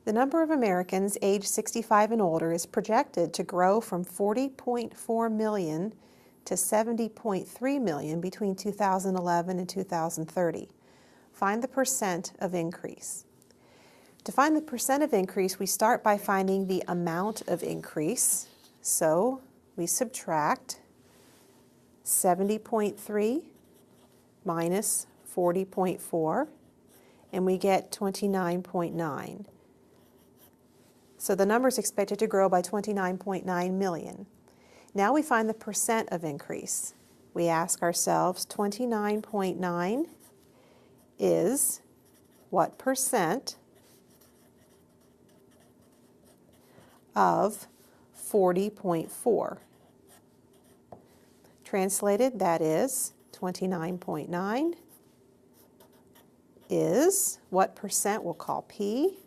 The number of Americans aged 65 and older is projected to grow from 40.4 million to 70.3 million between 2011 and 2030. Find the percent of increase. To find the percent of increase, we start by finding the amount of increase. So we subtract 70.3 minus 40.4, and we get 29.9. So the number is expected to grow by 29.9 million. Now we find the percent of increase. We ask ourselves, 29.9 is what percent of 40.4? Translated, that is 29.9 is what percent we'll call P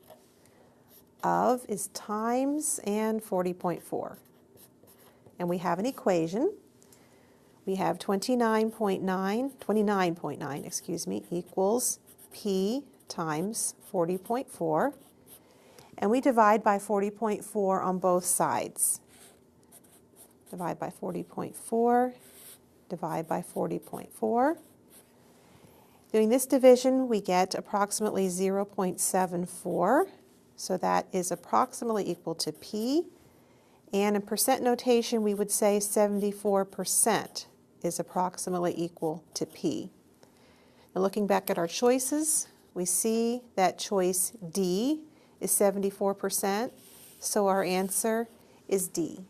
of is times and 40.4. And we have an equation. We have 29.9 equals P times 40.4. And we divide by 40.4 on both sides. Divide by 40.4, divide by 40.4. Doing this division, we get approximately 0.74. So that is approximately equal to P. And in percent notation, we would say 74% is approximately equal to P. Now looking back at our choices, we see that choice D is 74%, so our answer is D.